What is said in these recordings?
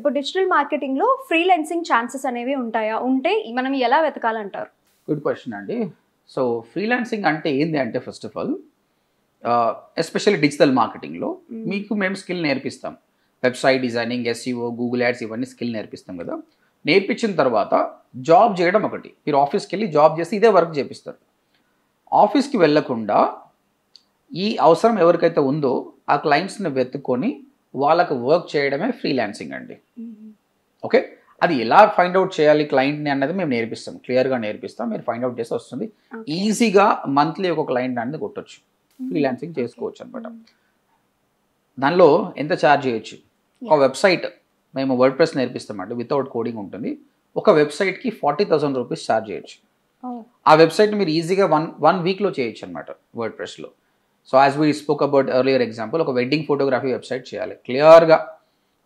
ఇప్పుడు digital మార్కెటింగ్లో freelancing chances అనేవి ఉంటాయా? ఉంటే మనం ఎలా వెతకాలంటారు? గుడ్ క్వశ్చన్ అండి. సో ఫ్రీలాన్సింగ్ అంటే ఏంది అంటే first of all especially digital మార్కెటింగ్లో మీకు మేము స్కిల్ నేర్పిస్తాం. Website designing, SEO, Google ads ఇవన్నీ స్కిల్ నేర్పిస్తాం కదా. నేర్పించిన తర్వాత జాబ్ చేయడం ఒకటి. మీరు ఆఫీస్కి వెళ్ళి జాబ్ చేసి ఇదే వర్క్ చేపిస్తారు. ఆఫీస్కి వెళ్ళకుండా ఈ అవసరం ఎవరికైతే ఉందో ఆ క్లయింట్స్ని వెతుక్కొని వాళ్ళకు వర్క్ చేయడమే ఫ్రీలాన్సింగ్ అండి. ఓకే, అది ఎలా ఫైండ్ అవుట్ చేయాలి క్లయింట్ని అన్నది మేము నేర్పిస్తాం, క్లియర్గా నేర్పిస్తాం. మీరు ఫైండ్ అవుట్ చేసి వస్తుంది. ఈజీగా మంత్లీ ఒక క్లయింట్ అనేది కొట్టొచ్చు, ఫ్రీలాన్సింగ్ చేసుకోవచ్చు అనమాట. దానిలో ఎంత ఛార్జ్ చేయొచ్చు? ఒక వెబ్సైట్ మేము వర్డ్ ప్రెస్ నేర్పిస్తామండి, వితౌట్ కోడింగ్ ఉంటుంది. ఒక వెబ్సైట్కి 40,000 రూపీస్ ఛార్జ్ చేయొచ్చు. ఆ వెబ్సైట్ మీరు ఈజీగా వన్ వీక్లో చేయొచ్చు అనమాట వర్డ్ ప్రెస్లో. So as we spoke about earlier example, ఒక వెడ్డింగ్ ఫోటోగ్రఫీ వెబ్సైట్ చేయాలి. క్లియర్గా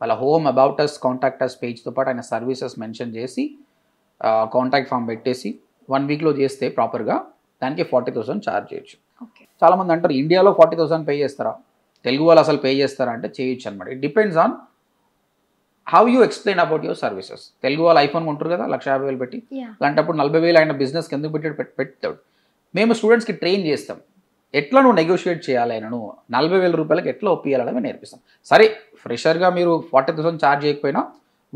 వాళ్ళ home, about us, contact us పేజ్తో పాటు ఆయన సర్వీసెస్ మెన్షన్ చేసి కాంటాక్ట్ ఫామ్ పెట్టేసి 1 వీక్లో చేస్తే ప్రాపర్గా దానికి 40,000 ఛార్జ్ చేయొచ్చు. చాలామంది అంటారు ఇండియాలో 40,000 పే చేస్తారా, తెలుగు వాళ్ళు అసలు పే చేస్తారా అంటే చేయొచ్చు అనమాట. It depends on how you explain about your services. Telugu వాళ్ళు ఐఫోన్ కొంటారు కదా 1,50,000 పెట్టి, అలాంటప్పుడు 40,000 ఆయన బిజినెస్కి ఎందుకు పెడతాడు? మేము స్టూడెంట్స్కి ట్రైన్ చేస్తాం, ఎట్లా నువ్వు నెగోషియేట్ చేయాలి, ఆయన నువ్వు 40,000 రూపాయలకి ఎట్లా ఒప్పియాలని నేర్పిస్తాం. సరే ఫ్రెషర్గా మీరు 40,000 ఛార్జ్ చేయకపోయినా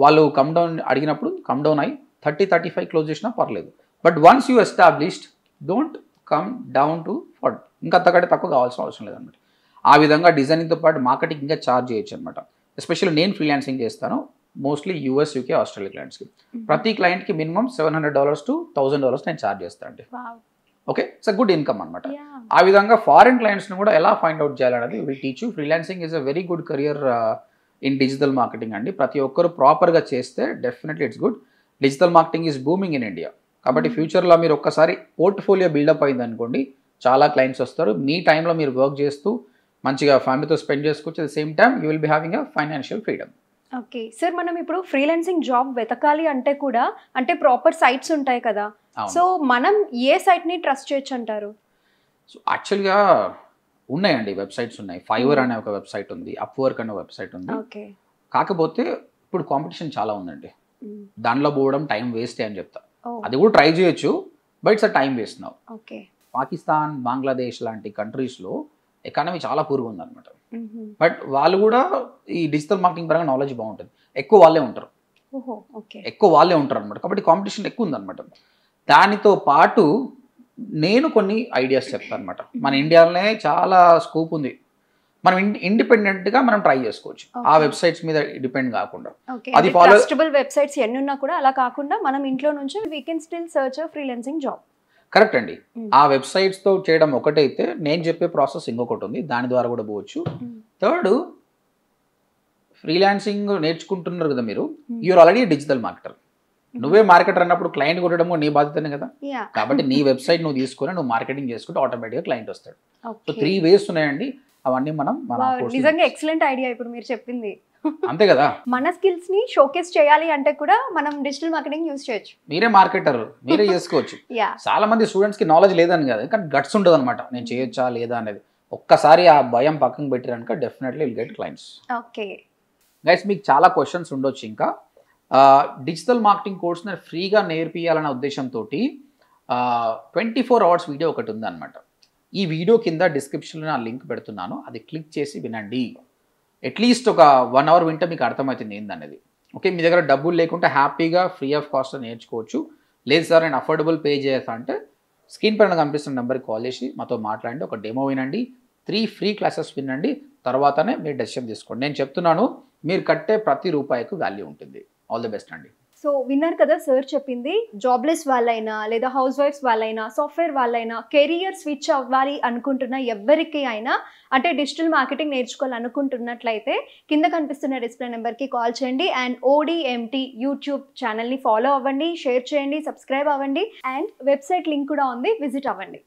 వాళ్ళు కమ్ డౌన్ అడిగినప్పుడు కమ్ డౌన్ అయ్యి 30-35 క్లోజ్ చేసినా పర్లేదు. But once you established, don't come down to 40. ఇంకా అంతకంటే తక్కువ కావాల్సిన అవసరం లేదన్నమాట. ఆ విధంగా డిజైనింగ్తో పాటు మార్కెటింగ్ ఇంకా ఛార్జ్ చేయొచ్చు అనమాట. ఎస్పెషల్లీ నేను ఫ్రీలాన్సింగ్ చేస్తాను మోస్ట్లీ US, UK, ఆస్ట్రేలియా క్లయింట్స్కి. ప్రతి క్లయింట్కి మినిమం $700 to $1,000 నేను ఛార్జ్ చేస్తాను అండి. Okay, it's a good income అనమాట. ఆ విధంగా ఫారిన్ క్లయింట్స్ని కూడా ఎలా ఫైండ్ అవుట్ చేయాలనేది will teach you. Freelancing is a very good career in digital marketing అండి. ప్రతి ఒక్కరు ప్రాపర్గా చేస్తే definitely it's good. Digital marketing is booming in India. కాబట్టి ఫ్యూచర్లో మీరు ఒక్కసారి పోర్ట్ఫోలియో బిల్డప్ అయింది అనుకోండి, చాలా క్లయింట్స్ వస్తారు. మీ టైంలో మీరు వర్క్ చేస్తూ మంచిగా ఫ్యామిలీతో స్పెండ్ చేసుకోవచ్చు. At the same time you will be having a financial freedom. Okay sir, మనం ఇప్పుడు ఫ్రీలాన్సింగ్ జాబ్ వెతకాలి అంటే కూడా అంటే ప్రాపర్ సైట్స్ ఉంటాయి కదా, సో మనం ఏ సైట్ని ట్రస్ట్ చేయొచ్చు అంటారు? సో యాక్చువల్గా ఉన్నాయండి, వెబ్సైట్స్ ఉన్నాయి. ఫైవర్ అనే ఒక వెబ్సైట్ ఉంది, అప్వర్క్ అనే వెబ్సైట్ ఉంది. కాకపోతే ఇప్పుడు కాంపిటీషన్ చాలా ఉందండి, దానిలో పోవడం టైం వేస్ట్ అని చెప్తా. అది కూడా ట్రై చేయొచ్చు, but it's a time waste now. Pakistan, Bangladesh లాంటి కంట్రీస్లో ఎకానమీ చాలా పూర్గా ఉందన్నమాట. బట్ వాళ్ళు కూడా ఈ డిజిటల్ మార్కెటింగ్ పరంగా నాలెడ్జ్ బాగుంటుంది, ఎక్కువ వాళ్ళే ఉంటారు అనమాట. కాబట్టి కాంపిటీషన్ ఎక్కువ ఉందన్నమాట. దానితో పాటు నేను కొన్ని ఐడియాస్ చెప్తాను అనమాట. మన ఇండియాలోనే చాలా స్కోప్ ఉంది, మనం ఇండిపెండెంట్గా మనం ట్రై చేసుకోవచ్చు, ఆ వెబ్సైట్స్ మీద డిపెండ్ కాకుండా. అది ట్రస్టబుల్ వెబ్సైట్స్ ఎన్ని ఉన్నా కూడా అలా కాకుండా మనం ఇంట్లో నుంచి we can still search freelancing job. Correct అండి. ఆ వెబ్సైట్స్తో చేయడం ఒకటైతే నేను చెప్పే ప్రాసెస్ ఇంకొకటి ఉంది, దాని ద్వారా కూడా పోవచ్చు. థర్డ్, ఫ్రీలాన్సింగ్ నేర్చుకుంటున్నారు కదా మీరు, యూఆర్ ఆల్రెడీ డిజిటల్ మార్కెటర్. నువ్వే మార్కెటర్ అన్నప్పుడు క్లయింట్ కొట్టడము నీ బాధ్యతనే కదా. కాబట్టి నీ వెబ్సైట్ నువ్వు తీసుకొని నువ్వు మార్కెటింగ్ చేసుకుంటే ఆటోమేటిక్గా క్లయింట్ వస్తాడు. సో 3 ways ఉన్నాయండి, అవన్నీ మనం నిజంగా ఎక్సలెంట్ ఐడియా ఇప్పుడు మీరు చెప్పింది. అంతే కదా, మన స్కిల్స్ ని షోకేస్ చేయాలి అంటే కూడా మనం డిజిటల్ మార్కెటింగ్ యూజ్ చేయొచ్చు. మీరే మార్కెటర్, మీరే చేసుకోవచ్చు. చాలా మంది స్టూడెంట్స్ కి నాలెడ్జ్ లేదని కాదు, కానీ గట్స్ ఉండదు అనమాట, నేను చేయొచ్చా లేదా అనేది. ఒక్కసారి ఆ భయం పక్కన పెట్టారనుక definitely will get clients. Okay guys, మీకు చాలా క్వశ్చన్స్ ఉండొచ్చు. ఇంకా డిజిటల్ మార్కెటింగ్ కోర్స్ ఫ్రీగా నేర్పియాలనే ఉద్దేశంతో 24 hours వీడియో ఒకటి ఉందన్నమాట. ఈ వీడియో కింద డిస్క్రిప్షన్లో నా లింక్ పెడుతున్నాను, అది క్లిక్ చేసి వినండి. అట్లీస్ట్ ఒక 1 hour వింటే మీకు అర్థమవుతుంది ఏందనేది. ఓకే, మీ దగ్గర డబ్బులు లేకుంటే హ్యాపీగా ఫ్రీ ఆఫ్ కాస్ట్ నేర్చుకోవచ్చు. లేదు సార్ నేను అఫోర్డబుల్ పే చేస్తా అంటే స్క్రీన్ పైన కనిపిస్తున్న నెంబర్కి కాల్ చేసి మాతో మాట్లాడండి, ఒక డెమో వినండి, 3 ఫ్రీ క్లాసెస్ వినండి, తర్వాతనే మీరు డెసిషన్ తీసుకోండి. నేను చెప్తున్నాను, మీరు కట్టే ప్రతి రూపాయికి వాల్యూ ఉంటుంది. ఆల్ ది బెస్ట్ అండి. సో విన్నారు కదా సార్ చెప్పింది, జాబ్లెస్ వాళ్ళైనా లేదా హౌస్ వైఫ్స్ వాళ్ళైనా సాఫ్ట్వేర్ వాళ్ళైనా కెరియర్ స్విచ్ అవ్వాలి అనుకుంటున్న ఎవరికి అయినా అంటే డిజిటల్ మార్కెటింగ్ నేర్చుకోవాలనుకుంటున్నట్లయితే కింద కనిపిస్తున్న డిస్ప్లే నెంబర్కి కాల్ చేయండి. అండ్ ODMT యూట్యూబ్ ఛానల్ని ఫాలో అవ్వండి, షేర్ చేయండి, సబ్స్క్రైబ్ అవ్వండి. అండ్ వెబ్సైట్ లింక్ కూడా ఉంది, విజిట్ అవ్వండి.